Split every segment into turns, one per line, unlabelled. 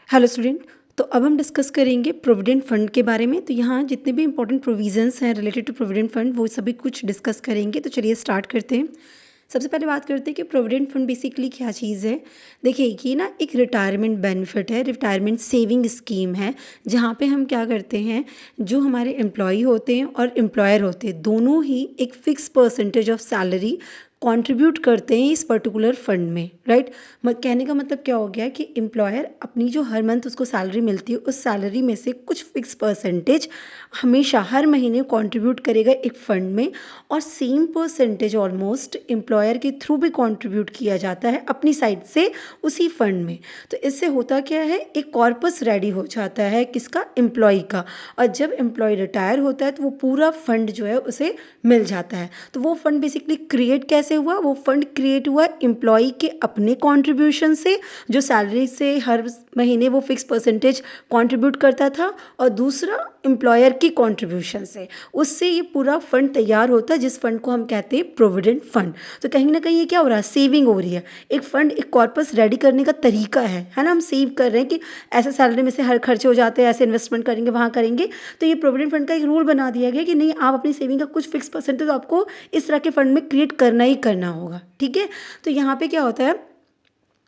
Hello student. तो अब हम डिस्कस करेंगे प्रोविडेंट फंड के बारे में। तो यहाँ जितने भी इंपॉर्टेंट प्रोविजंस हैं रिलेटेड टू प्रोविडेंट फंड वो सभी कुछ डिस्कस करेंगे। तो चलिए स्टार्ट करते हैं। सबसे पहले बात करते हैं कि प्रोविडेंट फंड बेसिकली क्या चीज़ है। देखिए ये ना एक रिटायरमेंट बेनिफिट है, रिटायरमेंट सेविंग स्कीम है, जहाँ पे हम क्या करते हैं, जो हमारे एम्प्लॉई होते हैं और एम्प्लॉयर होते हैं दोनों ही एक fix percentage of salary contribute करते हैं इस पर्टिकुलर फंड में, राइट। कहने का मतलब क्या हो गया कि एम्प्लॉयर अपनी जो हर मंथ उसको सैलरी मिलती है उस सैलरी में से कुछ फिक्स परसेंटेज हमेशा हर महीने कंट्रीब्यूट करेगा एक फंड में, और सेम परसेंटेज ऑलमोस्ट एम्प्लॉयर के थ्रू भी कंट्रीब्यूट किया जाता है अपनी साइड से उसी फंड में। तो इससे होता क्या है, एक कॉर्पस रेडी हो जाता है किसका, एम्प्लॉय का। और जब एम्प्लॉय रिटायर होता है तो वो पूरा फंड जो है उसे मिल जाता है। तो वो फंड बेसिकली क्रिएट कैसे हुआ, वो फंड क्रिएट हुआ एम्प्लॉय के अपने कंट्रीब्यूशन से, जो सैलरी से हर महीने वो फिक्स परसेंटेज कंट्रीब्यूट करता था, और दूसरा एम्प्लॉयर की कंट्रीब्यूशन से। उससे ये पूरा फंड तैयार होता है जिस फंड को हम कहते हैं प्रोविडेंट फंड। तो कहीं ना कहीं ये क्या हो रहा है, सेविंग हो रही है। एक फंड, एक कॉर्पस रेडी करने का तरीका है ना। हम सेव कर रहे हैं कि ऐसे सैलरी में से हर खर्चे हो जाते हैं, ऐसे इन्वेस्टमेंट करेंगे वहाँ करेंगे। तो ये प्रोविडेंट फंड का एक रूल बना दिया गया कि नहीं, आप अपनी सेविंग का कुछ फिक्स परसेंटेज आपको इस तरह के फंड में क्रिएट करना ही करना होगा, ठीक है। तो यहाँ पे क्या होता है,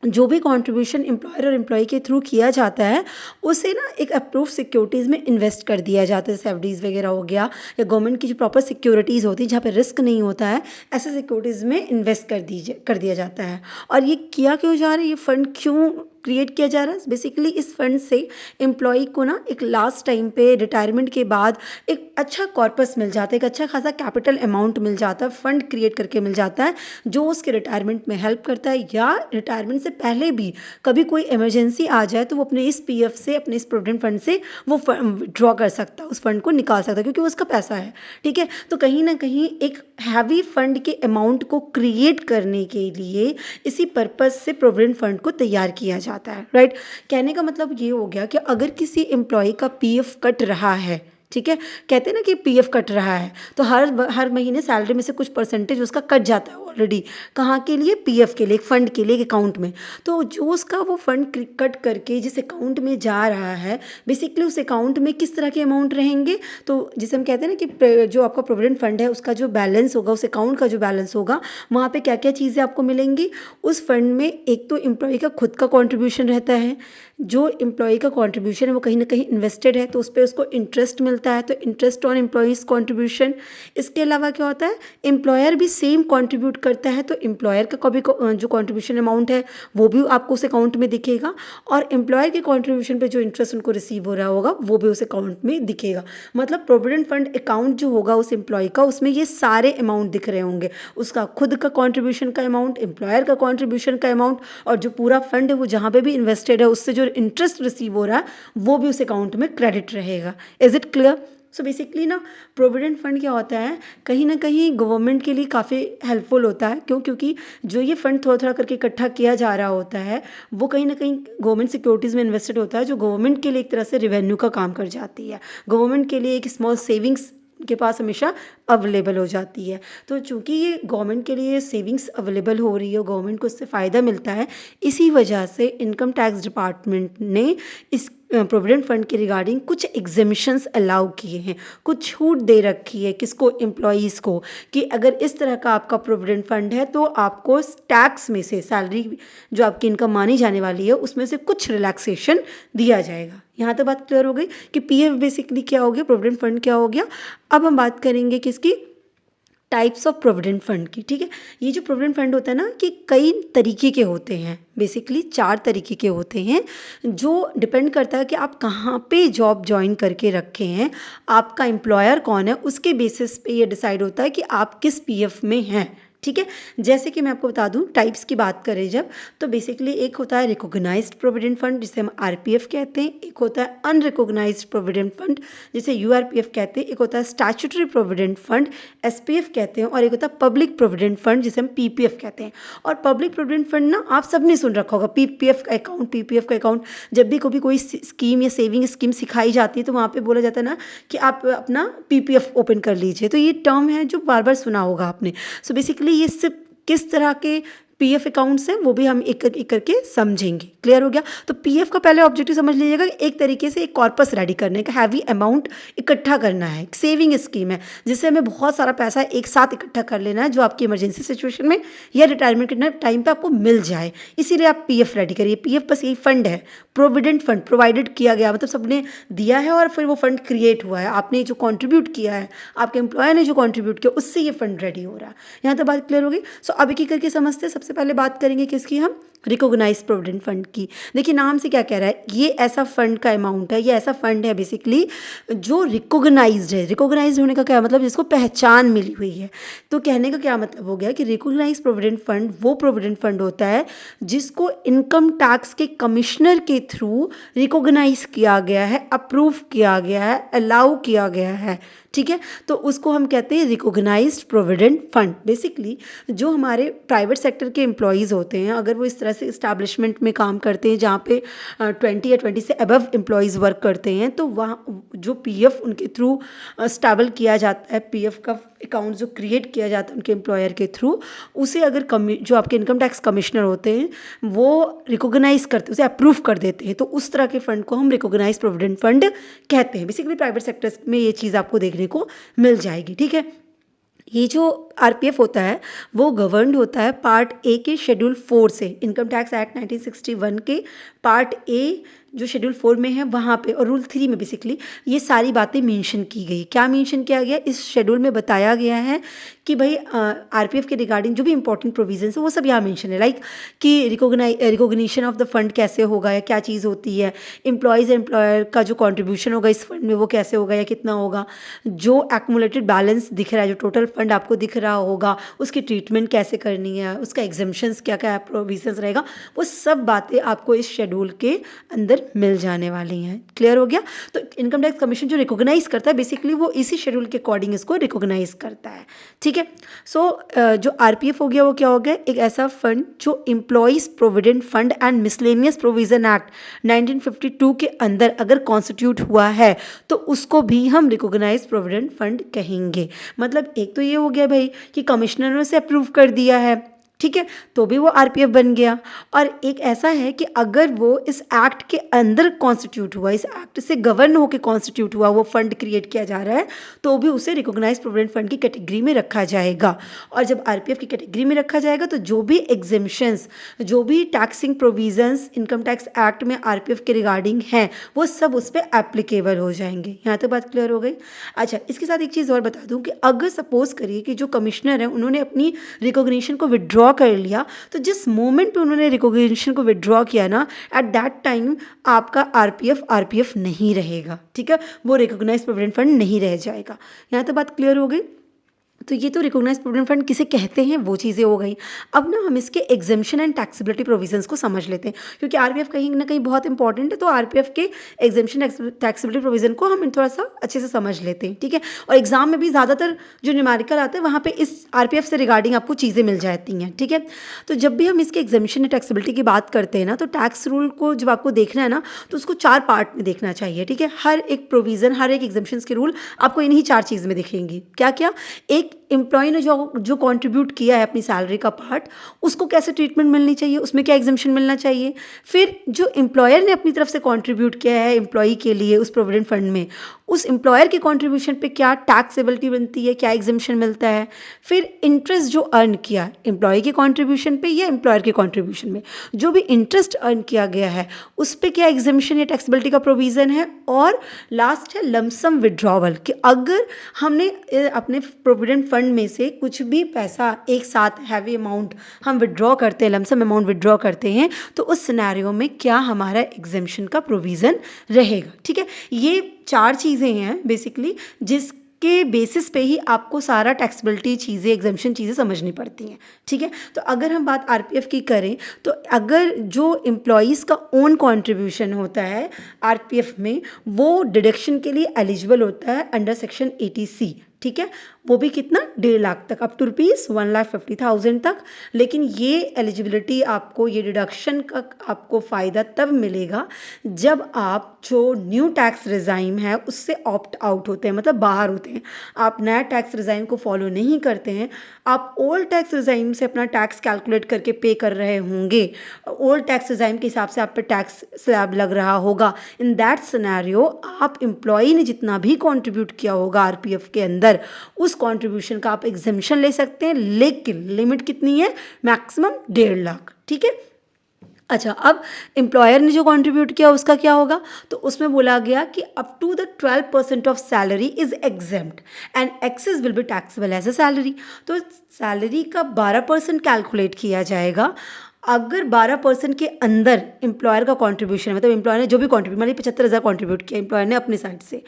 जो भी कंट्रीब्यूशन एम्प्लॉयर और एम्प्लॉय के थ्रू किया जाता है उसे ना एक अप्रूव सिक्योरिटीज़ में इन्वेस्ट कर दिया जाता है, जैसे एफडीज़ वगैरह हो गया, या गवर्नमेंट की जो प्रॉपर सिक्योरिटीज़ होती है जहाँ पे रिस्क नहीं होता है, ऐसे सिक्योरिटीज़ में इन्वेस्ट कर दिया जाता है। और ये किया क्यों जा रहा है, ये फंड क्यों क्रिएट किया जा रहा है, बेसिकली इस फंड से एम्प्लॉय को ना एक लास्ट टाइम पे रिटायरमेंट के बाद एक अच्छा कॉर्पस मिल जाता है, एक अच्छा खासा कैपिटल अमाउंट मिल जाता है, फंड क्रिएट करके मिल जाता है, जो उसके रिटायरमेंट में हेल्प करता है, या रिटायरमेंट से पहले भी कभी कोई इमरजेंसी आ जाए तो वो अपने इस पीएफ से, अपने इस प्रोविडेंट फंड से वो ड्रॉ कर सकता है, उस फंड को निकाल सकता है, क्योंकि वो उसका पैसा है, ठीक है। तो कहीं ना कहीं एक हैवी फंड के अमाउंट को क्रिएट करने के लिए इसी पर्पज से प्रोविडेंट फंड को तैयार किया जाता है, राइट। कहने का मतलब ये हो गया कि अगर किसी एम्प्लॉय का पीएफ कट रहा है, ठीक है, कहते हैं ना कि पीएफ कट रहा है, तो हर महीने सैलरी में से कुछ परसेंटेज उसका कट जाता है ऑलरेडी। कहाँ के लिए, पीएफ के लिए, एक फंड के लिए, एक अकाउंट में। तो जो उसका वो फंड कट करके जिस अकाउंट में जा रहा है, बेसिकली उस अकाउंट में किस तरह के अमाउंट रहेंगे, तो जिसे हम कहते हैं ना कि जो आपका प्रोविडेंट फंड है उसका जो बैलेंस होगा, उस अकाउंट का जो बैलेंस होगा, वहाँ पे क्या क्या चीज़ें आपको मिलेंगी। उस फंड में एक तो एम्प्लॉय का खुद का कॉन्ट्रीब्यूशन रहता है, जो एम्प्लॉय का कॉन्ट्रीब्यूशन है वो कहीं ना कहीं इन्वेस्टेड है, तो उस पर उसको इंटरेस्ट मिलता है, तो इंटरेस्ट ऑन एम्प्लॉयज़ कॉन्ट्रीब्यूशन। इसके अलावा क्या होता है, एम्प्लॉयर भी सेम कंट्रीब्यूट करता है, तो एम्प्लॉयर का कभी जो कंट्रीब्यूशन अमाउंट है वो भी आपको उस अकाउंट में दिखेगा, और एम्प्लॉयर के कंट्रीब्यूशन पे जो इंटरेस्ट उनको रिसीव हो रहा होगा वो भी उस अकाउंट में दिखेगा। मतलब प्रोविडेंट फंड अकाउंट जो होगा उस एम्प्लॉय का, उसमें ये सारे अमाउंट दिख रहे होंगे, उसका खुद का कॉन्ट्रीब्यूशन का अमाउंट, एम्प्लॉयर का कॉन्ट्रीब्यूशन का अमाउंट, और जो पूरा फंड है वो जहाँ पे भी इन्वेस्टेड है उससे जो इंटरेस्ट रिसीव हो रहा है वो भी उस अकाउंट में क्रेडिट रहेगा। Is it clear. So basically ना प्रोविडेंट फंड क्या होता है, कहीं ना कहीं गवर्नमेंट के लिए काफ़ी हेल्पफुल होता है। क्यों, क्योंकि जो ये फंड थोड़ा थोड़ा करके इकट्ठा किया जा रहा होता है वो कहीं ना कहीं गवर्नमेंट सिक्योरिटीज़ में इन्वेस्टेड होता है, जो गवर्नमेंट के लिए एक तरह से रेवेन्यू का काम कर जाती है, गवर्नमेंट के लिए एक स्मॉल सेविंग्स के पास हमेशा अवेलेबल हो जाती है। तो चूंकि ये गवर्नमेंट के लिए सेविंग्स अवेलेबल हो रही है, गवर्नमेंट को इससे फ़ायदा मिलता है, इसी वजह से इनकम टैक्स डिपार्टमेंट ने इस प्रोविडेंट फंड के रिगार्डिंग कुछ एग्जेम्पशंस अलाउ किए हैं, कुछ छूट दे रखी है किसको, एम्प्लॉयज़ को, कि अगर इस तरह का आपका प्रोविडेंट फंड है तो आपको टैक्स में से, सैलरी जो आपकी इनकम मानी जाने वाली है उसमें से कुछ रिलैक्सेशन दिया जाएगा। यहाँ तक बात क्लियर हो गई कि पीएफ बेसिकली क्या हो गया, प्रोविडेंट फंड क्या हो गया। अब हम बात करेंगे किसकी, टाइप्स ऑफ प्रोविडेंट फंड की, ठीक है। ये जो प्रोविडेंट फंड होता है ना कि कई तरीके के होते हैं, बेसिकली 4 तरीके के होते हैं, जो डिपेंड करता है कि आप कहाँ पे जॉब ज्वाइन करके रखे हैं, आपका एम्प्लॉयर कौन है, उसके बेसिस पे ये डिसाइड होता है कि आप किस पीएफ में हैं, ठीक है। जैसे कि मैं आपको बता दूं, टाइप्स की बात करें जब, तो बेसिकली एक होता है रिकॉग्नाइज्ड प्रोविडेंट फंड जिसे हम आरपीएफ कहते हैं, एक होता है अनरिकॉग्नाइज्ड प्रोविडेंट फंड जिसे यूआरपीएफ कहते हैं, एक होता है स्टैट्यूटरी प्रोविडेंट फंड एसपीएफ कहते हैं, और एक होता है पब्लिक प्रोविडेंट फंड जिसे हम पीपीएफ कहते हैं। और पब्लिक प्रोविडेंट फंड ना आप सबने सुन रखा होगा, पीपीएफ का अकाउंट, पीपीएफ का अकाउंट। जब भी कभी कोई स्कीम या सेविंग स्कीम सिखाई जाती है तो वहाँ पे बोला जाता है ना कि आप अपना पीपीएफ ओपन कर लीजिए, तो ये टर्म है जो बार बार सुना होगा आपने। सो बेसिकली ये सिर्फ किस तरह के पीएफ अकाउंट्स हैं वो भी हम एक करके समझेंगे। क्लियर हो गया? तो पीएफ का पहले ऑब्जेक्टिव समझ लीजिएगा कि एक तरीके से एक कॉर्पस रेडी करने का, हैवी अमाउंट इकट्ठा करना है, एक सेविंग स्कीम है जिससे हमें बहुत सारा पैसा एक साथ इकट्ठा कर लेना है जो आपकी इमरजेंसी सिचुएशन में या रिटायरमेंट के टाइम पे आपको मिल जाए। इसीलिए आप पीएफ रेडी करिए। पीएफ बस यही फंड है, प्रोविडेंट फंड प्रोवाइडेड किया गया, मतलब सबने दिया है और फिर वो फंड क्रिएट हुआ है, आपने जो कंट्रीब्यूट किया है, आपके एम्प्लॉयर ने जो कंट्रीब्यूट किया उससे ये फंड रेडी हो रहा है। यहाँ तक बात क्लियर होगी? सो अब एक एक करके समझते हैं। सबसे पहले बात करेंगे किसकी? हम रिकॉग्नाइज्ड प्रोविडेंट फंड की। देखिए नाम से क्या कह रहा है, ये ऐसा फंड का अमाउंट है, ये ऐसा फंड है बेसिकली जो रिकॉग्नाइज्ड है। रिकॉग्नाइज्ड होने का क्या मतलब? जिसको पहचान मिली हुई है। तो कहने का क्या मतलब हो गया कि रिकॉग्नाइज्ड प्रोविडेंट फंड वो प्रोविडेंट फंड होता है जिसको इनकम टैक्स के कमिश्नर के थ्रू रिकॉग्नाइज किया गया है, अप्रूव किया गया है, अलाउ किया गया है। ठीक है, तो उसको हम कहते हैं रिकॉग्नाइज्ड प्रोविडेंट फंड। बेसिकली जो हमारे प्राइवेट सेक्टर के एम्प्लॉयज़ होते हैं, अगर वो इस तरह से इस्टेब्लिशमेंट में काम करते हैं जहाँ पे 20 या 20 से अबव एम्प्लॉयज़ वर्क करते हैं, तो वहाँ जो पीएफ उनके थ्रू स्टेबल किया जाता है, पीएफ का अकाउंट जो क्रिएट किया जाता है उनके एम्प्लॉयर के थ्रू, उसे अगर जो आपके इनकम टैक्स कमिश्नर होते हैं वो रिकॉग्नाइज करते हैं, उसे अप्रूव कर देते हैं, तो उस तरह के फंड को हम रिकॉग्नाइज प्रोविडेंट फंड कहते हैं। बेसिकली प्राइवेट सेक्टर्स में ये चीज़ आपको देखने को मिल जाएगी। ठीक है, ये जो आरपीएफ होता है वो गवर्नड होता है पार्ट ए के शेड्यूल 4 से, इनकम टैक्स एक्ट 1961 के पार्ट ए जो शेड्यूल 4 में है वहाँ पे, और रूल 3 में बेसिकली ये सारी बातें मेंशन की गई। क्या मेंशन किया गया? इस शेड्यूल में बताया गया है कि भाई आरपीएफ के रिगार्डिंग जो भी इंपॉर्टेंट प्रोविजंस है वो सब यहाँ मेंशन है। लाइक कि रिकॉग्निशन ऑफ द फंड कैसे होगा या क्या चीज़ होती है, एम्प्लॉयज़ एम्प्लॉयर का जो कॉन्ट्रीब्यूशन होगा इस फंड में वो कैसे होगा या कितना होगा, जो एक्मुलेटेड बैलेंस दिख रहा है, जो टोटल फंड आपको दिख रहा होगा उसकी ट्रीटमेंट कैसे करनी है, उसका एग्जम्पशंस क्या क्या प्रोविजंस रहेगा, वो सब बातें आपको इस शेड्यूल के अंदर मिल जाने वाली हैं। क्लियर हो गया? तो इनकम टैक्स कमीशन जो रिकॉग्नाइज करता है बेसिकली वो इसी शेड्यूल के अकॉर्डिंग इसको रिकॉग्नाइज करता है। ठीक है, सो जो आरपीएफ हो गया वो क्या हो गया? एक ऐसा फंड जो employees provident fund and miscellaneous provision act 1952 के अंदर अगर कॉन्स्टिट्यूट हुआ है तो उसको भी हम रिकॉग्नाइज प्रोविडेंट फंड कहेंगे। मतलब एक तो ये हो गया भाई कि कमिश्नर ने उसे अप्रूव कर दिया है, ठीक है, तो भी वो आरपीएफ बन गया। और एक ऐसा है कि अगर वो इस एक्ट के अंदर कॉन्स्टिट्यूट हुआ, इस एक्ट से गवर्न होकर कॉन्स्टिट्यूट हुआ, वो फंड क्रिएट किया जा रहा है, तो भी उसे रिकॉग्नाइज प्रोविडेंट फंड की कैटेगरी में रखा जाएगा। और जब आरपीएफ की कैटेगरी में रखा जाएगा तो जो भी एग्जेम्पशंस, जो भी taxing provisions income tax act में आरपीएफ के रिगार्डिंग हैं वो सब उस पर एप्लीकेबल हो जाएंगे। यहाँ तक बात क्लियर हो गई? अच्छा, इसके साथ एक चीज़ और बता दूँ कि अगर सपोज करिए कि जो कमिश्नर है उन्होंने अपनी रिकॉग्निशन को विड्रॉ कर लिया, तो जिस मोमेंट पे उन्होंने रिकॉग्निशन को विड्रॉ किया ना, एट दैट टाइम आपका आरपीएफ नहीं रहेगा। ठीक है, वो रिकॉग्नाइज्ड प्रोविडेंट फंड नहीं रह जाएगा। यहाँ तक बात क्लियर हो गई? तो ये तो रिकॉग्नाइज्ड प्रोविडेंट फंड किसे कहते हैं वो चीज़ें हो गई। अब ना हम इसके एग्जेम्पशन एंड टैक्सेबिलिटी प्रोविजंस को समझ लेते हैं, क्योंकि आरपीएफ कहीं ना कहीं बहुत इंपॉर्टेंट है। तो आरपीएफ के एग्जेम्पशन टैक्सेबिलिटी प्रोविजन को हम थोड़ा सा अच्छे से समझ लेते हैं। ठीक है, और एग्जाम में भी ज़्यादातर जो न्यूमेरिकल आता है वहाँ पे इस आरपीएफ से रिगार्डिंग आपको चीज़ें मिल जाती हैं। ठीक है, तो जब भी हम इसके एग्जेम्पशन एंड टैक्सेबिलिटी की बात करते हैं ना, तो टैक्स रूल को जब आपको देखना है ना तो उसको 4 पार्ट में देखना चाहिए। ठीक है, हर एक प्रोविज़न, हर एक एग्जेम्पशन के रूल आपको इन्हीं 4 चीज़ में दिखेंगी। क्या क्या? एक, एम्प्लॉय ने जो कंट्रीब्यूट किया है अपनी सैलरी का पार्ट, उसको कैसे ट्रीटमेंट मिलनी चाहिए, उसमें क्या एग्जम्पशन मिलना चाहिए। फिर जो एम्प्लॉयर ने अपनी तरफ से कंट्रीब्यूट किया है एम्प्लॉई के लिए उस प्रोविडेंट फंड में, उस एम्प्लॉयर के कंट्रीब्यूशन पे क्या टैक्सेबिलिटी बनती है, क्या एग्जम्पशन मिलता है। फिर इंटरेस्ट जो अर्न किया एम्प्लॉय के कंट्रीब्यूशन पे या एम्प्लॉयर के कंट्रीब्यूशन में, जो भी इंटरेस्ट अर्न किया गया है उस पर क्या एग्जम्पशन या टैक्सेबिलिटी का प्रोविज़न है। और लास्ट है लमसम विड्रॉवल, कि अगर हमने अपने प्रोविडेंट फंड में से कुछ भी पैसा एक साथ हैवी अमाउंट हम विड्रॉ करते हैं, लमसम अमाउंट विड्रॉ करते हैं, तो उस सिनेरियो में क्या हमारा एग्जम्पशन का प्रोविज़न रहेगा। ठीक है, ये 4 चीज़ें हैं बेसिकली जिसके बेसिस पे ही आपको सारा टैक्सेबिलिटी चीज़ें, एग्जम्पशन चीज़ें समझनी पड़ती हैं। ठीक है, तो अगर हम बात आरपीएफ की करें तो अगर जो एम्प्लॉयज़ का ओन कंट्रीब्यूशन होता है आरपीएफ में, वो डिडक्शन के लिए एलिजिबल होता है अंडर सेक्शन 80C। ठीक है, वो भी कितना 1.5 लाख तक, अप टू ₹1,50,000 तक। लेकिन ये एलिजिबिलिटी आपको, ये डिडक्शन का आपको फ़ायदा तब मिलेगा जब आप जो न्यू टैक्स रिजाइम है उससे ऑप्ट आउट होते हैं, मतलब बाहर होते हैं, आप नया टैक्स रिजाइम को फॉलो नहीं करते हैं, आप ओल्ड टैक्स रिजाइम से अपना टैक्स कैलकुलेट करके पे कर रहे होंगे, ओल्ड टैक्स रिजाइम के हिसाब से आप पे टैक्स स्लैब लग रहा होगा। इन दैट सिनेरियो आप एम्प्लॉई ने जितना भी कंट्रीब्यूट किया होगा आरपीएफ के अंदर, उस कंट्रीब्यूशन का आप एग्जेम्पशन ले सकते हैं, लेकिन लिमिट कितनी है, मैक्सिमम 1.5 लाख। ठीक है। अच्छा, अब एम्प्लॉयर ने जो कंट्रीब्यूट किया उसका क्या होगा, तो उसमें बोला गया कि up to the 12% of salary is exempt and excess will be taxable as a salary. तो सैलरी का 12% कैलकुलेट किया जाएगा। अगर 12% के अंदर एम्प्लॉयर का कंट्रीब्यूशन है, मतलब एम्प्लॉयर ने जो भी कंट्रीब्यूट, मान लीजिए 75,000 कंट्रीब्यूट किया एम्प्लॉयर ने अपने साइड से,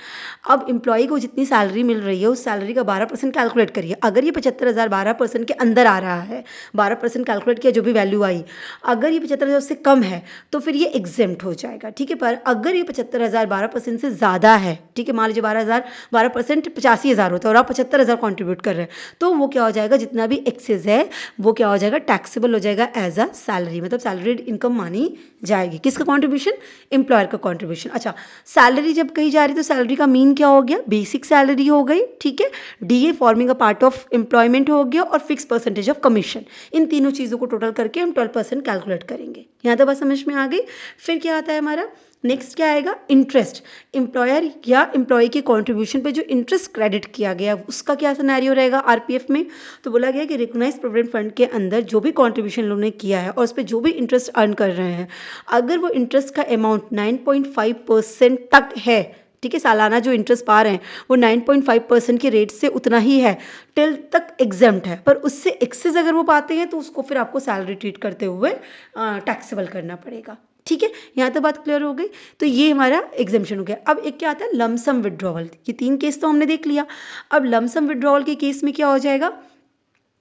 अब एम्प्लॉई को जितनी सैलरी मिल रही है उस सैलरी का 12% कैलकुलेट करिए। अगर ये 75,000 12% के अंदर आ रहा है, 12% कैलकुलेट किया जो भी वैल्यू आई, अगर ये 75,000 से कम है तो फिर ये एग्जेम्प्ट हो जाएगा। ठीक है। पर अगर ये 75,000 12% से ज़्यादा है, ठीक है, मान लीजिए 12% 85,000 होता है और आप 75,000 कॉन्ट्रीब्यूट कर रहे हैं, तो वो क्या हो जाएगा, जितना भी एक्सेस है वो क्या हो जाएगा, टैक्सेबल हो जाएगा एज अ सैलरी, मतलब सैलरीड इनकम मानी जाएगी। किसका कंट्रीब्यूशन, एम्प्लॉयर का कंट्रीब्यूशन। अच्छा, सैलरी जब कही जा रही तो सैलरी का मीन क्या हो गया, बेसिक सैलरी हो गई, ठीक है, DA forming a part of employment हो गया, और फिक्स परसेंटेज ऑफ कमीशन। इन तीनों चीज़ों को टोटल करके हम 12% कैलकुलेट करेंगे। यहाँ तक बात समझ में आ गई। फिर क्या आता है हमारा, नेक्स्ट क्या आएगा, इंटरेस्ट। एम्प्लॉयर या एम्प्लॉय के कंट्रीब्यूशन पे जो इंटरेस्ट क्रेडिट किया गया उसका क्या सिनेरियो रहेगा आरपीएफ में, तो बोला गया कि रिकॉग्नाइज्ड प्रोविडेंट फंड के अंदर जो भी कंट्रीब्यूशन लोगों ने किया है और उस पर जो भी इंटरेस्ट अर्न कर रहे हैं, अगर वो इंटरेस्ट का अमाउंट 9.5% तक है, ठीक है, सालाना जो इंटरेस्ट पा रहे हैं वो 9.5% के रेट से उतना ही है, टिल तक एग्जेम्प्ट है। पर उससे एक्सेस अगर वो पाते हैं तो उसको फिर आपको सैलरी ट्रीट करते हुए टैक्सेबल करना पड़ेगा। ठीक है, यहाँ तक बात क्लियर हो गई। तो ये हमारा एग्जेम्पशन हो गया। अब एक क्या आता है, लमसम विड्रॉवल। ये 3 केस तो हमने देख लिया। अब लमसम विड्रॉवल के केस में क्या हो जाएगा,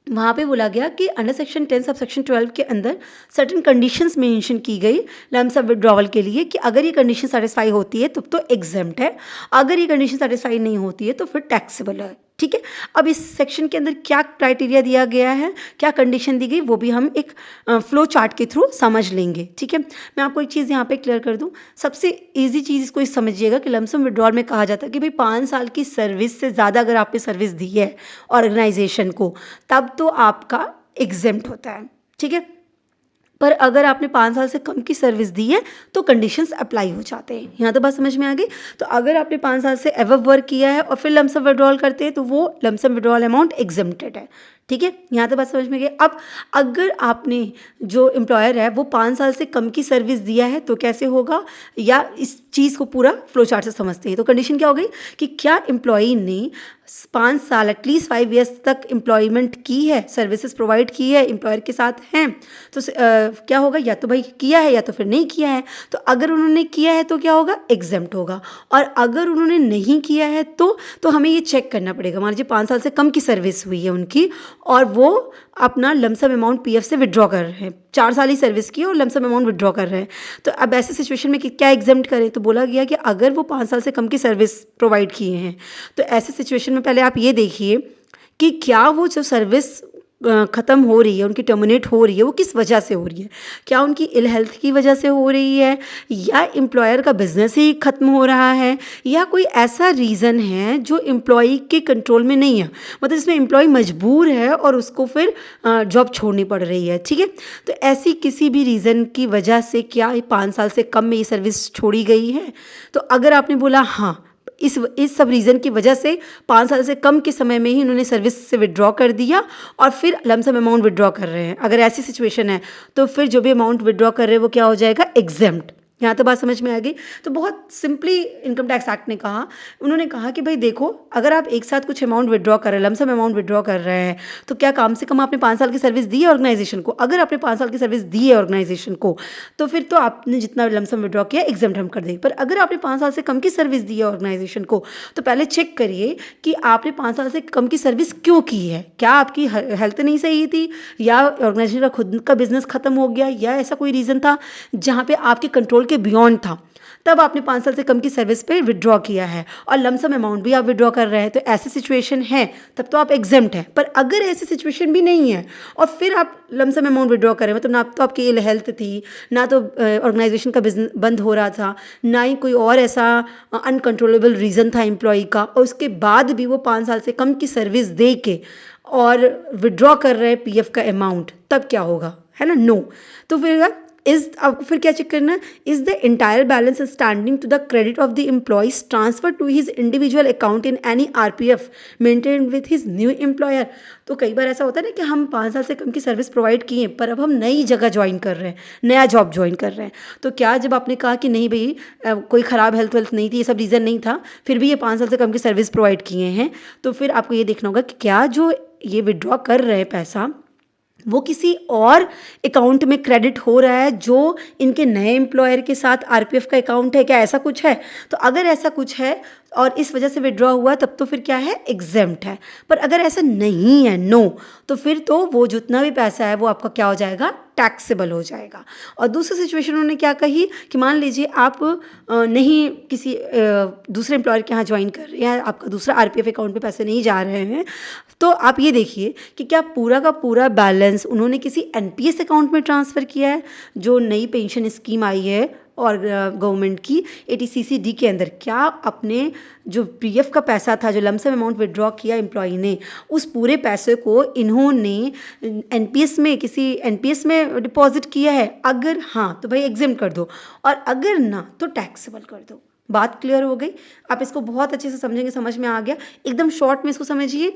वहाँ पे बोला गया कि अंडर सेक्शन 10 सब सेक्शन 12 के अंदर सर्टेन कंडीशंस मेंशन की गई लमसम विड्रॉवल के लिए, कि अगर ये कंडीशन सेटिस्फाई होती है तो एग्जेम्प्ट है, अगर ये कंडीशन सेटिस्फाई नहीं होती है तो फिर टैक्सेबल है। ठीक है। अब इस सेक्शन के अंदर क्या क्राइटेरिया दिया गया है, क्या कंडीशन दी गई, वो भी हम एक फ्लो चार्ट के थ्रू समझ लेंगे। ठीक है। मैं आपको एक चीज़ यहाँ पे क्लियर कर दूँ, सबसे ईजी चीज़ इसको समझिएगा कि लमसम विड्रॉल में कहा जाता है कि भाई 5 साल की सर्विस से ज़्यादा अगर आपने सर्विस दी है ऑर्गेनाइजेशन को, तब तो आपका एग्जेम्प्ट होता है। ठीक है। पर अगर आपने 5 साल से कम की सर्विस दी है तो कंडीशंस अप्लाई हो जाते हैं। यहाँ तो बात समझ में आ गई। तो अगर आपने 5 साल से एवव वर्क किया है और फिर लमसम विड्रॉल करते हैं तो वो लमसम विड्रॉल अमाउंट एग्जेम्प्टेड है। ठीक है, यहाँ तो बात समझ में गई। अब अगर आपने जो एम्प्लॉयर है वो 5 साल से कम की सर्विस दिया है तो कैसे होगा, या इस चीज़ को पूरा फ्लो चार्ट से समझते हैं। तो कंडीशन क्या हो गई कि क्या एम्प्लॉई ने 5 साल एटलीस्ट 5 ईयर्स तक एम्प्लॉयमेंट की है, सर्विसेज प्रोवाइड की है, एम्प्लॉयर के साथ हैं, तो क्या होगा, या तो भाई किया है या तो फिर नहीं किया है। तो अगर उन्होंने किया है तो क्या होगा, एग्जेम्प्ट होगा, और अगर उन्होंने नहीं किया है तो हमें ये चेक करना पड़ेगा। मान लीजिए 5 साल से कम की सर्विस हुई है उनकी और वो अपना लमसम अमाउंट पीएफ से विड्रॉ कर रहे हैं, 4 साल ही सर्विस की और लमसम अमाउंट विड्रॉ कर रहे हैं। तो अब ऐसे सिचुएशन में क्या एग्जेम्प्ट करें, तो बोला गया कि अगर वो 5 साल से कम की सर्विस प्रोवाइड किए हैं तो ऐसे सिचुएशन में पहले आप ये देखिए कि क्या वो जो सर्विस ख़त्म हो रही है, उनकी टर्मिनेट हो रही है, वो किस वजह से हो रही है। क्या उनकी इल हेल्थ की वजह से हो रही है, या एम्प्लॉयर का बिजनेस ही ख़त्म हो रहा है, या कोई ऐसा रीज़न है जो एम्प्लॉई के कंट्रोल में नहीं है, मतलब इसमें एम्प्लॉय मजबूर है और उसको फिर जॉब छोड़नी पड़ रही है। ठीक है। तो ऐसी किसी भी रीज़न की वजह से क्या 5 साल से कम में ये सर्विस छोड़ी गई है, तो अगर आपने बोला हाँ, इस सब रीज़न की वजह से 5 साल से कम के समय में ही उन्होंने सर्विस से विड्रॉ कर दिया और फिर लमसम अमाउंट विड्रॉ कर रहे हैं, अगर ऐसी सिचुएशन है तो फिर जो भी अमाउंट विड्रॉ कर रहे हैं वो क्या हो जाएगा, एग्जेम्प्ट। यहाँ तो बात समझ में आ गई। तो बहुत सिंपली इनकम टैक्स एक्ट ने कहा, उन्होंने कहा कि भाई देखो, अगर आप एक साथ कुछ अमाउंट विड्रॉ कर रहे हैं, लमसम अमाउंट विड्रॉ कर रहे हैं, तो क्या कम से कम आपने 5 साल की सर्विस दी है ऑर्गेनाइजेशन को। अगर आपने 5 साल की सर्विस दी है ऑर्गेनाइजेशन को तो फिर तो आपने जितना लमसम विड्रॉ किया एग्जेम्प्ट हम कर देंगे। पर अगर आपने 5 साल से कम की सर्विस दी है ऑर्गेनाइजेशन को तो पहले चेक करिए कि आपने 5 साल से कम की सर्विस क्यों की है। क्या आपकी हेल्थ नहीं सही थी, या ऑर्गेनाइजेशन का खुद का बिजनेस खत्म हो गया, या ऐसा कोई रीज़न था जहाँ पे आपके कंट्रोल के बियॉन्ड था, तब आपने 5 साल से कम की सर्विस पे विड्रॉ किया है और लमसम अमाउंट भी आप विड्रॉ कर रहे हैं, तो ऐसी सिचुएशन है तब तो आप एग्जेम्प्ट हैं। पर अगर ऐसी सिचुएशन भी नहीं है और फिर आप लमसम अमाउंट विड्रॉ कर रहे हैं, मतलब ना तो आपकी इल हेल्थ थी, ना तो ऑर्गेनाइजेशन का बिजनेस बंद हो रहा था, ना ही कोई और ऐसा अनकंट्रोलेबल रीज़न था एम्प्लॉई का, और उसके बाद भी वो 5 साल से कम की सर्विस दे के और विड्रॉ कर रहे हैं पीएफ का अमाउंट, तब क्या होगा, है ना? नो। तो फिर आपको फिर क्या चेक करना है, is the entire balance standing to the credit of the employee's transfer to his individual account in any RPF maintain with his new employer. तो कई बार ऐसा होता है ना कि हम 5 साल से कम की सर्विस प्रोवाइड किए, पर अब हम नई जगह ज्वाइन कर रहे हैं, नया जॉब ज्वाइन कर रहे हैं, तो क्या जब आपने कहा कि नहीं भाई कोई ख़राब हेल्थ वेल्थ नहीं थी, ये सब रीज़न नहीं था, फिर भी ये 5 साल से कम की सर्विस प्रोवाइड किए हैं, तो फिर आपको ये देखना होगा कि क्या जो ये विड्रॉ कर रहे हैं पैसा वो किसी और अकाउंट में क्रेडिट हो रहा है जो इनके नए एम्प्लॉयर के साथ आरपीएफ का अकाउंट है, क्या ऐसा कुछ है? तो अगर ऐसा कुछ है और इस वजह से विड्रॉ हुआ, तब तो फिर क्या है, एग्जेम्प्ट है। पर अगर ऐसा नहीं है, नो, तो फिर तो वो जितना भी पैसा है वो आपका क्या हो जाएगा, टैक्सेबल हो जाएगा। और दूसरी सिचुएशन उन्होंने क्या कही कि मान लीजिए आप नहीं किसी दूसरे एम्प्लॉयर के यहाँ ज्वाइन कर रहे हैं, आपका दूसरा आरपीएफ अकाउंट पे पैसे नहीं जा रहे हैं, तो आप ये देखिए कि क्या पूरा का पूरा बैलेंस उन्होंने किसी एनपीएस अकाउंट में ट्रांसफ़र किया है, जो नई पेंशन स्कीम आई है और गवर्नमेंट की एटीसीसीडी के अंदर, क्या अपने जो पीएफ का पैसा था, जो लमसम अमाउंट विड्रॉ किया एम्प्लॉई ने, उस पूरे पैसे को इन्होंने एनपीएस में किसी एनपीएस में डिपॉजिट किया है? अगर हाँ तो भाई एग्जिम कर दो, और अगर ना तो टैक्सेबल कर दो। बात क्लियर हो गई? आप इसको बहुत अच्छे से समझेंगे, समझ में आ गया। एकदम शॉर्ट में इसको समझिए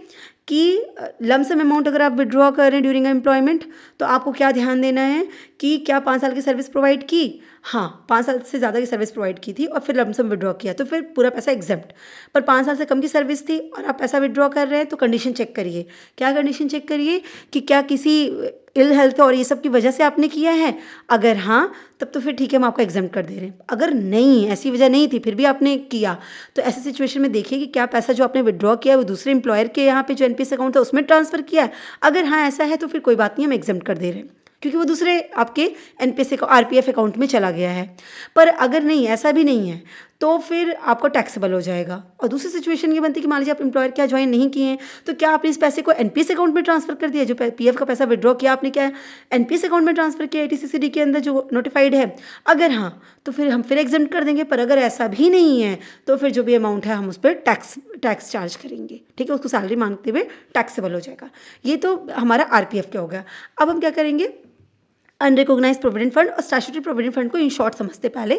कि लमसम अमाउंट अगर आप विड्रॉ कर रहे हैं ड्यूरिंग एम्प्लॉयमेंट, तो आपको क्या ध्यान देना है कि क्या 5 साल की सर्विस प्रोवाइड की? हाँ, 5 साल से ज़्यादा की सर्विस प्रोवाइड की थी और फिर लमसम विड्रॉ किया, तो फिर पूरा पैसा एग्जेम्प्ट। पर 5 साल से कम की सर्विस थी और आप पैसा विड्रॉ कर रहे हैं, तो कंडीशन चेक करिए। क्या कंडीशन चेक करिए कि क्या किसी इल हेल्थ और ये सब की वजह से आपने किया है? अगर हाँ, तब तो फिर ठीक है, हम आपको एग्जाम कर दे रहे हैं। अगर नहीं, ऐसी वजह नहीं थी, फिर भी आपने किया, तो ऐसी सिचुएशन में देखिए कि क्या पैसा जो आपने विड्रॉ किया है वो दूसरे एम्प्लॉयर के यहाँ पे जो एनपीएस अकाउंट था उसमें ट्रांसफ़र किया है? अगर हाँ ऐसा है तो फिर कोई बात नहीं, हम एग्जाम कर दे रहे हैं, क्योंकि वो दूसरे आपके एनपीएस आरपीएफ अकाउंट में चला गया है। पर अगर नहीं, ऐसा भी नहीं है, तो फिर आपको टैक्सेबल हो जाएगा। और दूसरी सिचुएशन ये बनती है कि मान लीजिए आप एम्प्लॉयर क्या ज्वाइन नहीं किए हैं, तो क्या आपने इस पैसे को एनपीएस अकाउंट में ट्रांसफर कर दिया? जो पीएफ का पैसा विड्रॉ किया आपने, क्या एनपीएस अकाउंट में ट्रांसफर किया एटीसीसीडी के अंदर जो नोटिफाइड है? अगर हाँ, तो फिर हम फिर एग्जाम्प्ट कर देंगे। पर अगर ऐसा भी नहीं है, तो फिर जो भी अमाउंट है हम उस पर टैक्स चार्ज करेंगे, ठीक है, उसको सैलरी मांगते हुए टैक्सेबल हो जाएगा। ये तो हमारा आरपीएफ का हो गया। अब हम क्या करेंगे, अनरिकॉग्नाइज्ड प्रोविडेंट फंड और स्टैट्यूटरी प्रोविडेंट फंड को इन शॉर्ट समझते पहले,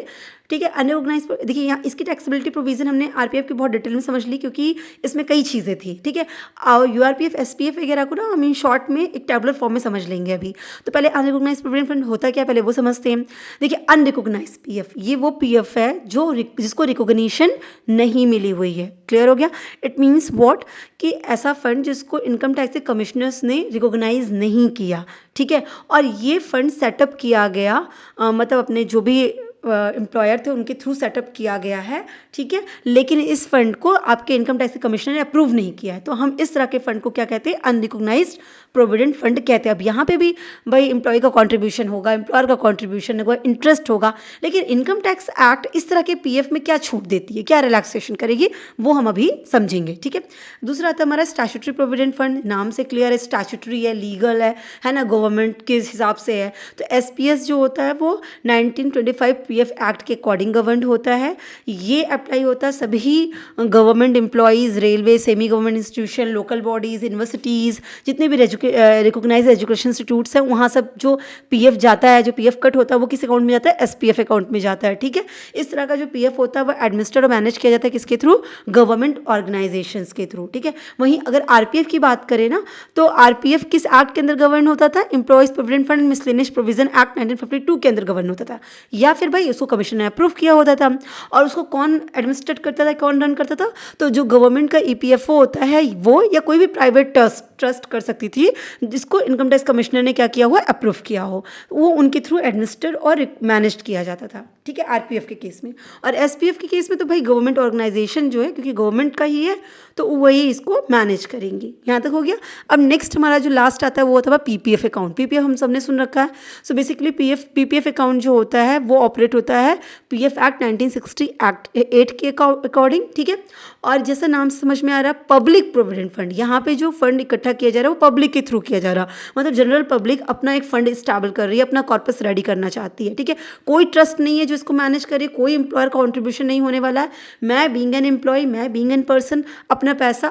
ठीक है। अनरिकॉग्नाइज्ड, देखिए यहाँ इसकी टैक्सेबिलिटी प्रोविजन हमने आरपीएफ की बहुत डिटेल में समझ ली, क्योंकि इसमें कई चीज़ें थी, ठीक है। और यूआरपीएफ, एसपीएफ वगैरह को ना हम इन शॉर्ट में एक टेबुलर फॉर्म में समझ लेंगे अभी। तो पहले अनरिकॉग्नाइज्ड प्रोविडेंट फंड होता क्या, पहले वो समझते हैं। देखिए अनरिकॉग्नाइज्ड पीएफ, ये वो पीएफ है जो जिसको रिकॉग्निशन नहीं मिली हुई है। क्लियर हो गया? इट मीन्स व्हाट, कि ऐसा फंड जिसको इनकम टैक्स के कमिश्नर्स ने रिकॉग्नाइज नहीं किया, ठीक है। और ये फंड सेटअप किया गया, मतलब अपने जो भी एम्प्लॉयर थे उनके थ्रू सेटअप किया गया है, ठीक है। लेकिन इस फंड को आपके इनकम टैक्स के कमिश्नर ने अप्रूव नहीं किया है, तो हम इस तरह के फंड को क्या कहते हैं, अनरिकॉग्नाइज्ड प्रोविडेंट फंड कहते हैं। अब यहाँ पे भी भाई एम्प्लॉय का कंट्रीब्यूशन होगा, एम्प्लॉयर का कंट्रीब्यूशन होगा, इंटरेस्ट होगा, लेकिन इनकम टैक्स एक्ट इस तरह के पीएफ में क्या छूट देती है, क्या रिलैक्सेशन करेगी, वो हम अभी समझेंगे, ठीक है। दूसरा आता है हमारा स्टैट्यूटरी प्रोविडेंट फंड। नाम से क्लियर है, स्टैट्यूटरी है, लीगल है ना, गवर्नमेंट के हिसाब से है। तो एसपीएस जो होता है वो 1925 पीएफ एक्ट के अकॉर्डिंग गवर्नड होता है। ये अप्लाई होता है सभी government employees, railway, semi government institution, local bodies, universities, जितने भी रिकॉग्नाइज एजुकेशन इंस्टीट्यूट्स हैं, वहाँ सब जो पीएफ जाता है, जो पीएफ कट होता है, वो किस अकाउंट में जाता है, एसपीएफ अकाउंट में जाता है, ठीक है। इस तरह का जो पीएफ होता है वो एडमिनिस्टर्ड और मैनेज किया जाता है किसके थ्रू, गवर्नमेंट ऑर्गेनाइजेशंस के थ्रू, ठीक है। वहीं अगर आरपीएफ की बात करें ना, तो आरपीएफ किस एक्ट के अंदर गवर्न होता था, employees provident fund miscellaneous provision act 1952 के अंदर गवर्न होता था, या फिर भाई उसको कमीशन ने अप्रूव किया होता था। और उसको कौन एडमिनिस्ट्रेट करता था, कौन रन करता था, तो जो गवर्नमेंट का ईपीएफओ होता है वो, या कोई भी प्राइवेट ट्रस्ट ट्रस्ट कर सकती थी जिसको इनकम टैक्स कमिश्नर ने क्या किया हुआ, अप्रूव किया हो, वो उनके थ्रू एडमिनिस्टर और मैनेज किया जाता था, ठीक है, आरपीएफ के केस में। और एसपीएफ के केस में तो भाई गवर्नमेंट ऑर्गेनाइजेशन जो है, क्योंकि गवर्नमेंट का ही है, तो वही इसको मैनेज करेंगी। यहाँ तक हो गया। अब नेक्स्ट हमारा जो लास्ट आता है वो होता है पीपीएफ अकाउंट। पीपीएफ हम सबने सुन रखा है। सो बेसिकली पीपीएफ अकाउंट जो होता है वो ऑपरेट होता है पीएफ एक्ट 1960 एक्ट 8 के अकॉर्डिंग, ठीक है। और जैसा नाम से समझ में आ रहा है पब्लिक प्रोविडेंट फंड, यहाँ पे जो फंड इकट्ठा किया जा रहा है वो पब्लिक के थ्रू किया जा रहा है, मतलब जनरल पब्लिक अपना एक फंड स्टैबल कर रही है, अपना कॉर्पस रेडी करना चाहती है, ठीक है। कोई ट्रस्ट नहीं है जो इसको मैनेज करे, कोई एम्प्लॉयर कॉन्ट्रीब्यूशन नहीं होने वाला है। मैं बीइंग एन एम्प्लॉय, मैं बीइंग एन पर्सन अपना पैसा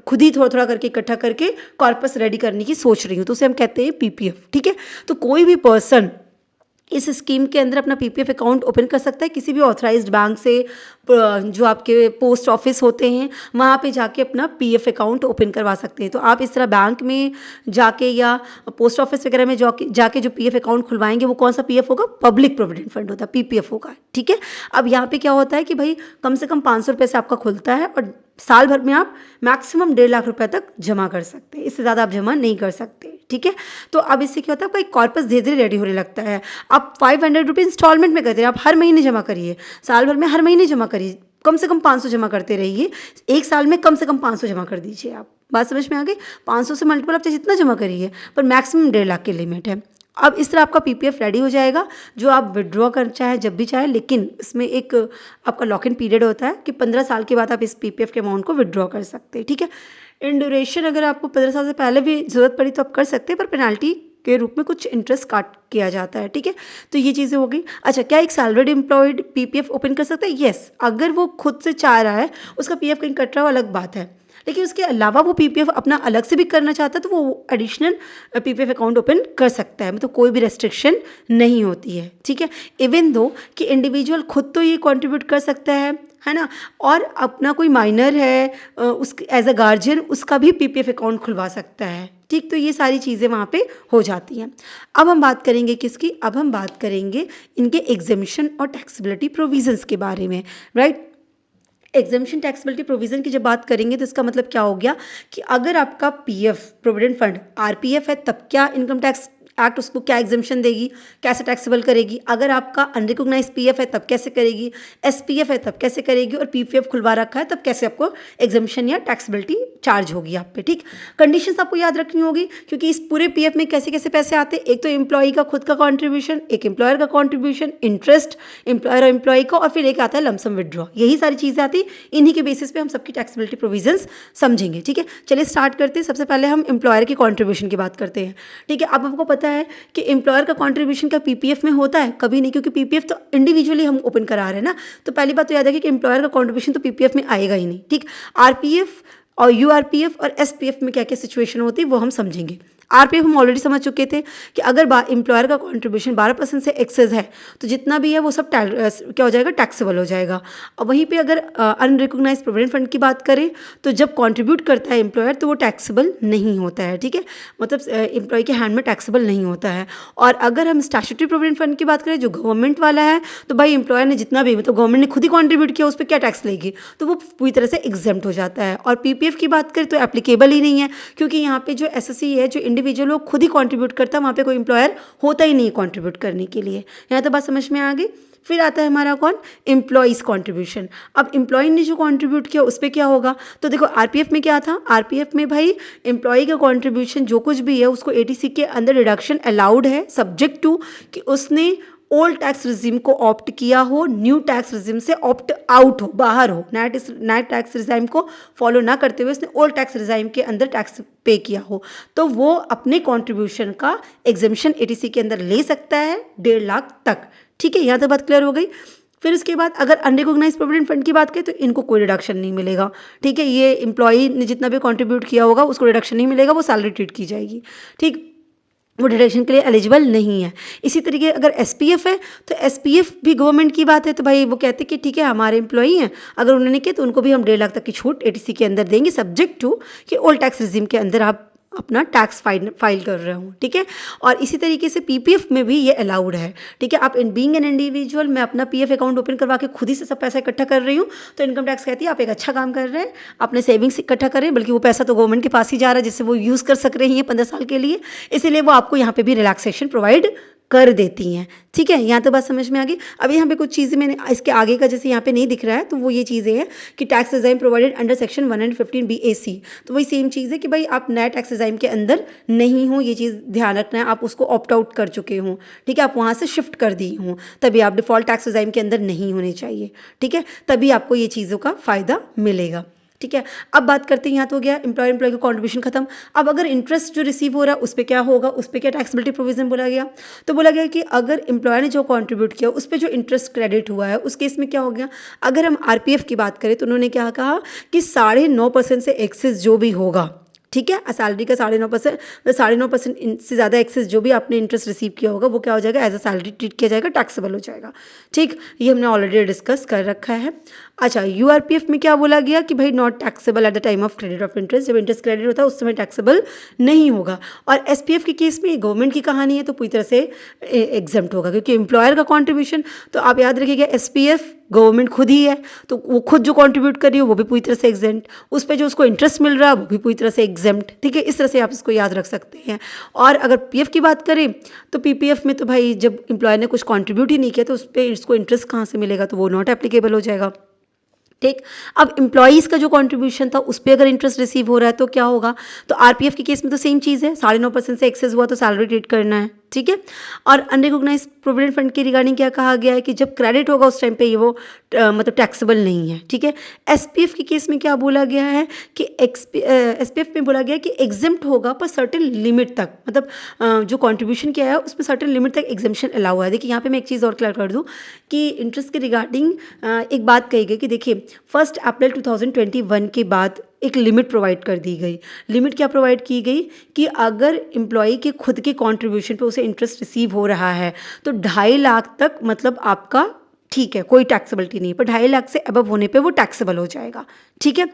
खुद ही थोड़ा थोड़ा करके इकट्ठा करके कॉर्पस रेडी करने की सोच रही हूँ, तो उसे हम कहते हैं पीपीएफ, ठीक है। तो कोई भी पर्सन इस स्कीम के अंदर अपना पीपीएफ अकाउंट ओपन कर सकता है किसी भी ऑथराइज्ड बैंक से, जो आपके पोस्ट ऑफिस होते हैं वहाँ पे जाके अपना पीएफ अकाउंट ओपन करवा सकते हैं। तो आप इस तरह बैंक में जाके या पोस्ट ऑफिस वगैरह में जाके जो पीएफ अकाउंट खुलवाएंगे वो कौन सा पीएफ होगा, पब्लिक प्रोविडेंट फंड होता है, पीपीएफ होगा, ठीक है। अब यहाँ पे क्या होता है कि भाई कम से कम 500 रुपये से आपका खुलता है और साल भर में आप मैक्सिमम 1.5 लाख रुपए तक जमा कर सकते हैं, इससे ज़्यादा आप जमा नहीं कर सकते, ठीक है। तो अब इससे क्या होता है, आपका एक कॉर्पस धीरे धीरे रेडी होने लगता है। आप 500 रुपये इंस्टॉलमेंट में करते हैं, आप हर महीने जमा करिए, साल भर में हर महीने जमा करिए, कम से कम 500 जमा करते रहिए, एक साल में कम से कम 500 जमा कर दीजिए। आप बात समझ में आ गई। 500 से मल्टीपल आप चाहे जितना जमा करिए, पर मैक्सिमम 1.5 लाख की लिमिट है। अब इस तरह आपका पीपीएफ रेडी हो जाएगा, जो आप विड्रॉ कर चाहे जब भी चाहे, लेकिन इसमें एक आपका लॉक इन पीरियड होता है कि 15 साल के बाद आप इस पीपीएफ के अमाउंट को विड्रॉ कर सकते हैं, ठीक है। इन ड्यूरेशन अगर आपको 15 साल से पहले भी ज़रूरत पड़ी तो आप कर सकते हैं, पर पेनाल्टी के रूप में कुछ इंटरेस्ट काट किया जाता है, ठीक है। तो ये चीज़ें हो गई। अच्छा, क्या एक सैलरीड एम्प्लॉयड पीपीएफ ओपन कर सकता है? येस, अगर वो खुद से चाह रहा है, उसका पीएफ कहीं कट रहा हो अलग बात है, लेकिन उसके अलावा वो पीपीएफ अपना अलग से भी करना चाहता है तो वो एडिशनल पीपीएफ अकाउंट ओपन कर सकता है, मतलब कोई भी रेस्ट्रिक्शन नहीं होती है, ठीक है। इवन दो कि इंडिविजुअल खुद तो ये कंट्रीब्यूट कर सकता है ना, और अपना कोई माइनर है उस एज अ गार्जियन उसका भी पीपीएफ अकाउंट खुलवा सकता है, ठीक। तो ये सारी चीज़ें वहाँ पे हो जाती हैं। अब हम बात करेंगे किसकी, अब हम बात करेंगे इनके एग्जेम्पशन और टैक्सेबिलिटी प्रोविजंस के बारे में, राइट। एग्जेम्पशन टैक्सेबिलिटी प्रोविजन की जब बात करेंगे तो इसका मतलब क्या हो गया कि अगर आपका पीएफ प्रोविडेंट फंड आरपीएफ है तब क्या इनकम टैक्स एक्ट उसको क्या एग्जेम्पशन देगी, कैसे टैक्सेबल करेगी। अगर आपका अनरिकॉग्नाइज्ड पीएफ है तब कैसे करेगी, एसपीएफ है तब कैसे करेगी, और पीपीएफ खुलवा रखा है तब कैसे आपको एग्जेम्पशन या टैक्सेबिलिटी चार्ज होगी आप पे, ठीक। कंडीशंस आपको याद रखनी होगी, क्योंकि इस पूरे पीएफ में कैसे कैसे पैसे आते हैं। एक तो एम्प्लॉई का खुद का कॉन्ट्रीब्यूशन, एक एम्प्लॉयर का कॉन्ट्रीब्यूशन, इंटरेस्ट एम्प्लॉयर और एम्प्लॉई का, और फिर एक आता है लमसम विड्रॉ। यही सारी चीज़ें आती, इन्हीं के बेसिस पे हम सबकी टैक्सेबिलिटी प्रोविजंस समझेंगे, ठीक है। चलिए स्टार्ट करते हैं। सबसे पहले हम एम्प्लॉयर के कॉन्ट्रीब्यूशन की बात करते हैं, ठीक है। अब आपको पता है कि एम्प्लॉयर का कंट्रीब्यूशन का पीपीएफ में होता है? कभी नहीं, क्योंकि पीपीएफ तो इंडिविजुअली हम ओपन करा रहे हैं ना। तो पहली बात तो याद रखिए कि एम्प्लॉयर का कंट्रीब्यूशन तो पीपीएफ में आएगा ही नहीं, ठीक। आरपीएफ और यूआरपीएफ और एसपीएफ में क्या क्या सिचुएशन होती है वो हम समझेंगे। आरपीएफ हम ऑलरेडी समझ चुके थे कि अगर एम्प्लॉयर का कंट्रीब्यूशन 12% से एक्सेस है तो जितना भी है वो सब क्या हो जाएगा, टैक्सेबल हो जाएगा। और वहीं पे अगर अनरिकॉग्नाइज्ड प्रोविडेंट फंड की बात करें तो जब कंट्रीब्यूट करता है एम्प्लॉयर तो वो टैक्सेबल नहीं होता है, ठीक है, मतलब एम्प्लॉय के हैंड में टैक्सेबल नहीं होता है। और अगर हम स्टैट्यूटरी प्रोविडेंट फंड की बात करें जो गवर्नमेंट वाला है, तो भाई एम्प्लॉयर ने जितना भी, मतलब गवर्नमेंट ने खुद ही कॉन्ट्रीब्यूट किया, उस पर क्या टैक्स लेगी, तो वो पूरी तरह से एग्जेम्प्ट हो जाता है। और पीपीएफ की बात करें तो एप्लीकेबल ही नहीं है, क्योंकि यहाँ पे जो एसएससी है, जो इंडिविजुअल लोग खुद ही कंट्रीब्यूट करता है, वहाँ पे कोई एम्प्लॉयर होता ही नहीं कंट्रीब्यूट करने के लिए। यहाँ तो बात समझ में आ गई। फिर आता है हमारा कौन, एम्प्लॉइज कंट्रीब्यूशन। अब एम्प्लॉय ने जो कंट्रीब्यूट किया उस पर क्या होगा, तो देखो आरपीएफ में क्या था, आरपीएफ में भाई एम्प्लॉय का कंट्रीब्यूशन जो कुछ भी है उसको एटीसी के अंदर रिडक्शन अलाउड है, सब्जेक्ट टू कि उसने ओल्ड टैक्स रिजीम को ऑप्ट किया हो, न्यू टैक्स रिजीम से ऑप्ट आउट हो, बाहर हो, नया टैक्स रिजीम को फॉलो ना करते हुए उसने ओल्ड टैक्स रिजीम के अंदर टैक्स पे किया हो, तो वो अपने कंट्रीब्यूशन का एग्जेम्पशन एटीसी के अंदर ले सकता है 1.5 लाख तक, ठीक है। यहाँ तक बात क्लियर हो गई। फिर उसके बाद अगर अनरिकॉग्नाइज्ड प्रोविडेंट फंड की बात करें तो इनको कोई रिडक्शन नहीं मिलेगा, ठीक है। ये एम्प्लॉई ने जितना भी कंट्रीब्यूट किया होगा उसको रिडक्शन नहीं मिलेगा, वो सैलरी ट्रीट की जाएगी, ठीक, वो डिडक्शन के लिए एलिजिबल नहीं है। इसी तरीके अगर एसपीएफ है तो एसपीएफ भी गवर्नमेंट की बात है, तो भाई वो कहते हैं कि ठीक है हमारे एम्प्लॉई हैं, अगर उन्होंने किया तो उनको भी हम 1.5 लाख तक की छूट एटीसी के अंदर देंगे, सब्जेक्ट टू कि ओल्ड टैक्स रिजीम के अंदर आप अपना टैक्स फाइल कर रहा हूँ, ठीक है। और इसी तरीके से पीपीएफ में भी ये अलाउड है, ठीक है। आप इन बीइंग एन इंडिविजुअल, मैं अपना पीएफ अकाउंट ओपन करवा के खुद ही से सब पैसा इकट्ठा कर रही हूँ, तो इनकम टैक्स कहती है आप एक अच्छा काम कर रहे हैं, अपने सेविंग्स इकट्ठा कर रहे हैं, बल्कि वो पैसा तो गवर्नमेंट के पास ही जा रहा है जिससे वो यूज़ कर सक रही हैं 15 साल के लिए, इसीलिए वो आपको यहाँ पे भी रिलैक्सेशन प्रोवाइड कर देती हैं, ठीक है। यहाँ तो बात समझ में आ गई। अब यहाँ पे कुछ चीज़ें मैंने इसके आगे का जैसे यहाँ पे नहीं दिख रहा है, तो वो ये चीज़ें हैं कि tax exam provided under section 115 BAC, तो वही सेम चीज़ है कि भाई आप नए टैक्स एग्जाम के अंदर नहीं हो, ये चीज़ ध्यान रखना है, आप उसको ऑप्ट आउट कर चुके हों, ठीक है, आप वहाँ से शिफ्ट कर दी हों, तभी आप डिफ़ॉल्ट टैक्स एग्जाम के अंदर नहीं होने चाहिए, ठीक है, तभी आपको ये चीज़ों का फ़ायदा मिलेगा, ठीक है। अब बात करते हैं, यहाँ तो हो गया एम्प्लॉय का कॉन्ट्रीब्यूशन खत्म। अब अगर इंटरेस्ट जो रिसीव हो रहा है उस पर क्या होगा, उस पर क्या टैक्सेबिलिटी प्रोविजन बोला गया, तो बोला गया कि अगर एम्प्लॉयर ने जो कंट्रीब्यूट किया उस पर जो इंटरेस्ट क्रेडिट हुआ है उस केस में क्या हो गया। अगर हम आरपीएफ की बात करें तो उन्होंने क्या कहा कि 9.5% से एक्सेस जो भी होगा, ठीक है, सैलरी का 9.5% से ज़्यादा एक्सेस जो भी आपने इंटरेस्ट रिसीव किया होगा वो क्या हो जाएगा, एज अ सैलरी ट्रीट किया जाएगा, टैक्सेबल हो जाएगा, ठीक। ये हमने ऑलरेडी डिस्कस कर रखा है। अच्छा, यूआरपीएफ में क्या बोला गया कि भाई not taxable at the time of credit of interest, जब इंटरेस्ट क्रेडिट होता है उस समय टैक्सेबल नहीं होगा। और एसपीएफ के केस में गवर्नमेंट की कहानी है तो पूरी तरह से एग्जम्प्ट होगा, क्योंकि एम्प्लॉयर का कॉन्ट्रीब्यूशन, तो आप याद रखिएगा एसपीएफ गवर्नमेंट खुद ही है, तो वो खुद जो कंट्रीब्यूट कर रही है वो भी पूरी तरह से एग्जेम्प्ट, उस पर जो उसको इंटरेस्ट मिल रहा है वो भी पूरी तरह से एग्जेम्प्ट, ठीक है। इस तरह से आप इसको याद रख सकते हैं। और अगर पीएफ की बात करें तो पीपीएफ में तो भाई जब एम्प्लॉयर ने कुछ कंट्रीब्यूट ही नहीं किया तो उस पर इसको इंटरेस्ट कहाँ से मिलेगा, तो वो नॉट एप्लीकेबल हो जाएगा, ठीक। अब एम्प्लॉयज़ का जो कंट्रीब्यूशन था उस पर अगर इंटरेस्ट रिसीव हो रहा है तो क्या होगा, तो आरपीएफ के केस में तो सेम चीज़ है, 9.5% से एक्सेस हुआ तो सैलरी ट्रीट करना है, ठीक है। और अनरिकॉग्नाइज प्रोविडेंट फंड की रिगार्डिंग क्या कहा गया है कि जब क्रेडिट होगा उस टाइम पे ये वो मतलब टैक्सेबल नहीं है, ठीक है। एसपीएफ के केस में क्या बोला गया है कि एसपीएफ में बोला गया कि एग्जेम्प्ट होगा पर सर्टेन लिमिट तक, मतलब जो कंट्रीब्यूशन किया है उसमें सर्टेन लिमिट तक एग्जेम्पशन अलाउ है। देखिए यहाँ पे मैं एक चीज़ और क्लियर कर दूँ कि इंटरेस्ट के रिगार्डिंग एक बात कही गई कि देखिए 1 अप्रैल 2021 के बाद एक लिमिट प्रोवाइड कर दी गई। लिमिट क्या प्रोवाइड की गई कि अगर एम्प्लॉय के खुद के कंट्रीब्यूशन पे उसे इंटरेस्ट रिसीव हो रहा है तो 2.5 लाख तक मतलब आपका ठीक है, कोई टैक्सेबिलिटी नहीं, पर 2.5 लाख से अबव होने पे वो टैक्सेबल हो जाएगा, ठीक है।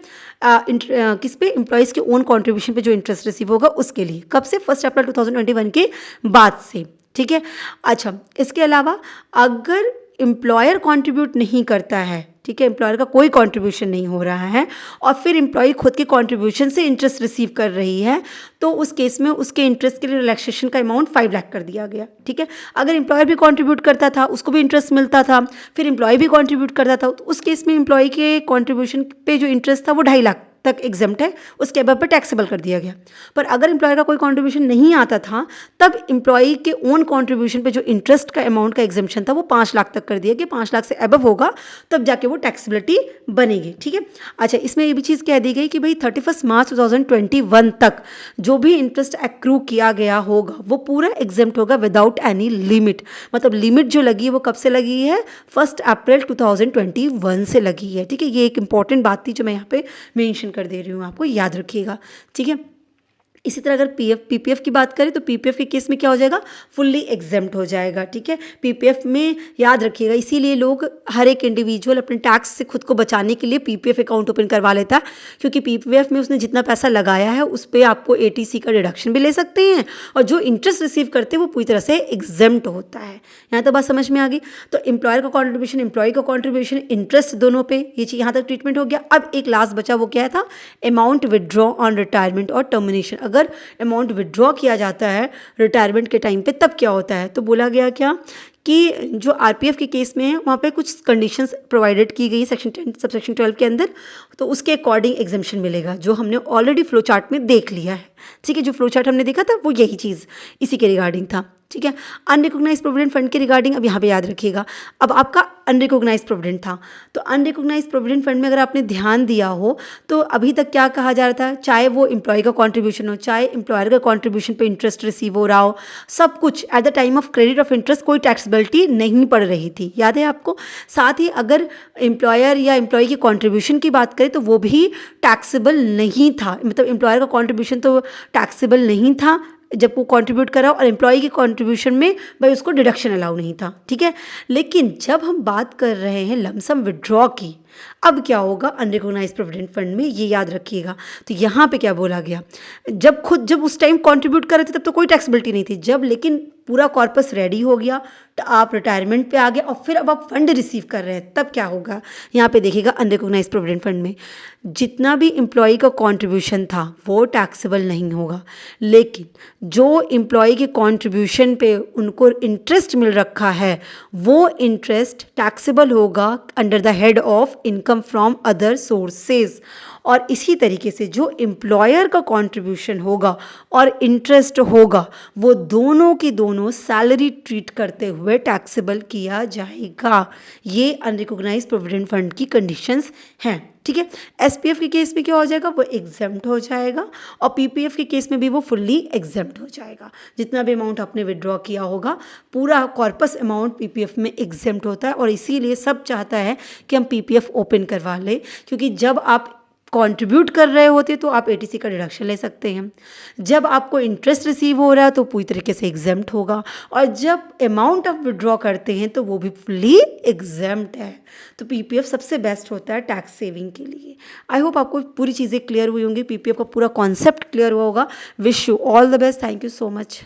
किस पे, एम्प्लॉयज़ के ओन कंट्रीब्यूशन पे जो इंटरेस्ट रिसीव होगा उसके लिए, कब से, 1 अप्रैल 2021 के बाद से, ठीक है। अच्छा, इसके अलावा अगर एम्प्लॉयर कंट्रीब्यूट नहीं करता है, ठीक है, एम्प्लॉयर का कोई कंट्रीब्यूशन नहीं हो रहा है और फिर एम्प्लॉय खुद के कंट्रीब्यूशन से इंटरेस्ट रिसीव कर रही है, तो उस केस में उसके इंटरेस्ट के लिए रिलैक्सेशन का अमाउंट 5 लाख कर दिया गया, ठीक है। अगर एम्प्लॉयर भी कंट्रीब्यूट करता था, उसको भी इंटरेस्ट मिलता था, फिर एम्प्लॉय भी कंट्रीब्यूट करता था, तो उस केस में एम्प्लॉय के कंट्रीब्यूशन पे जो इंटरेस्ट था वो 2.5 लाख तक एग्जेम्प्ट है, उसके अबव पर टैक्सेबल कर दिया गया। पर अगर एम्प्लॉयर का कोई कंट्रीब्यूशन नहीं आता था तब एम्प्लॉय के ओन कंट्रीब्यूशन पे जो इंटरेस्ट का अमाउंट का एग्जेम्पशन था वो 5 लाख तक कर दिया गया, 5 लाख से अबव होगा तब जाके वो टैक्सेबिलिटी बनेगी, ठीक है। अच्छा, इसमें ये भी चीज़ कह दी गई कि भाई 31 मार्च 2021 तक जो भी इंटरेस्ट एक्रू किया गया होगा वो पूरा एग्जेम्प्ट होगा विदाउट एनी लिमिट, मतलब लिमिट जो लगी है वो कब से लगी है, 1 अप्रैल 2021 से लगी है, ठीक है। ये एक इंपॉर्टेंट बात थी जो मैं यहाँ पे मेंशन कर दे रही हूँ, आपको याद रखिएगा, ठीक है। इसी तरह अगर पीपीएफ की बात करें तो पीपीएफ के केस में क्या हो जाएगा, फुल्ली एग्जेम्प्ट हो जाएगा, ठीक है। पीपीएफ में याद रखिएगा, इसीलिए लोग हर एक इंडिविजुअल अपने टैक्स से खुद को बचाने के लिए पीपीएफ अकाउंट ओपन करवा लेता है, क्योंकि पीपीएफ में उसने जितना पैसा लगाया है उस पर आपको एटीसी का डिडक्शन भी ले सकते हैं और जो इंटरेस्ट रिसीव करते हैं वो पूरी तरह से एग्जेम्प्ट होता है। यहाँ तो बात समझ में आ गई। तो एम्प्लॉयर का कॉन्ट्रीब्यूशन, एम्प्लॉय का कॉन्ट्रीब्यूशन, इंटरेस्ट दोनों पे, ये चीज़ यहाँ तक ट्रीटमेंट हो गया। अब एक लास्ट बचा, वो क्या था, अमाउंट विदड्रॉ ऑन रिटायरमेंट और टर्मिनेशन। अगर अमाउंट विदड्रॉ किया जाता है रिटायरमेंट के टाइम पे तब क्या होता है, तो बोला गया क्या कि जो आरपीएफ के केस में है वहाँ पे कुछ कंडीशंस प्रोवाइडेड की गई सेक्शन 10 सबसेक्शन 12 के अंदर, तो उसके अकॉर्डिंग एग्जेम्पशन मिलेगा, जो हमने ऑलरेडी फ्लो चार्ट में देख लिया है, ठीक है। जो फ्लो चार्ट हमने देखा था वो यही चीज़ इसी के रिगार्डिंग था, ठीक है। अनरिकॉग्नाइज प्रोविडेंट फंड के रिगार्डिंग अब यहाँ पे याद रखिएगा, अब आपका अनरिकॉग्नाइज प्रोविडेंट था, तो अनरिकॉग्नाइज प्रोविडेंट फंड में अगर आपने ध्यान दिया हो तो अभी तक क्या कहा जा रहा था, चाहे वो एम्प्लॉय का कॉन्ट्रीब्यूशन हो, चाहे एम्प्लॉयर का कॉन्ट्रीब्यूशन पे इंटरेस्ट रिसीव हो रहा हो, सब कुछ at the time of credit of interest कोई टैक्सेबिलिटी नहीं पड़ रही थी, याद है आपको। साथ ही अगर एम्प्लॉयर या एम्प्लॉय की कॉन्ट्रीब्यूशन की बात करें तो वो भी टैक्सेबल नहीं था, मतलब एम्प्लॉयर का कॉन्ट्रीब्यूशन तो टैक्सेबल नहीं था, जब वो कंट्रीब्यूट करा और एम्प्लॉय की कंट्रीब्यूशन में भाई उसको डिडक्शन अलाउ नहीं था, ठीक है। लेकिन जब हम बात कर रहे हैं लमसम विड्रॉ की, अब क्या होगा अनरिकॉग्नाइज्ड प्रोविडेंट फंड में, ये याद रखिएगा। तो यहाँ पे क्या बोला गया, जब उस टाइम कंट्रीब्यूट कर रहे थे तब तो कोई टैक्सेबिलिटी नहीं थी, जब लेकिन पूरा कॉर्पस रेडी हो गया तो आप रिटायरमेंट पे आ गए और फिर अब आप फंड रिसीव कर रहे हैं, तब क्या होगा, यहाँ पे देखिएगा अनरिकॉग्नाइज्ड प्रोविडेंट फंड में जितना भी एम्प्लॉय का कंट्रीब्यूशन था वो टैक्सेबल नहीं होगा, लेकिन जो एम्प्लॉय के कंट्रीब्यूशन पे उनको इंटरेस्ट मिल रखा है वो इंटरेस्ट टैक्सेबल होगा under the head of income from other sources. और इसी तरीके से जो एम्प्लॉयर का कंट्रीब्यूशन होगा और इंटरेस्ट होगा वो दोनों की दोनों सैलरी ट्रीट करते हुए टैक्सेबल किया जाएगा। ये अनरिकॉग्नाइज्ड प्रोविडेंट फंड की कंडीशंस हैं, ठीक है। एसपीएफ के केस में क्या हो जाएगा, वो एग्जेम्प्ट हो जाएगा और पीपीएफ के केस में भी वो फुल्ली एग्जेम्प्ट हो जाएगा। जितना भी अमाउंट आपने विड्रॉ किया होगा पूरा कॉर्पस अमाउंट पीपीएफ में एग्जेम्प्ट होता है और इसीलिए सब चाहता है कि हम पीपीएफ ओपन करवा लें, क्योंकि जब आप कंट्रीब्यूट कर रहे होते तो आप एटीसी का डिडक्शन ले सकते हैं, जब आपको इंटरेस्ट रिसीव हो रहा है तो पूरी तरीके से एग्जेम्प्ट होगा, और जब अमाउंट आप विड्रॉ करते हैं तो वो भी फुल्ली एग्जेम्प्ट है। तो पीपीएफ सबसे बेस्ट होता है टैक्स सेविंग के लिए। आई होप आपको पूरी चीज़ें क्लियर हुई होंगी, पीपीएफ का पूरा कॉन्सेप्ट क्लियर हुआ होगा। Wish you all the best, thank you so much.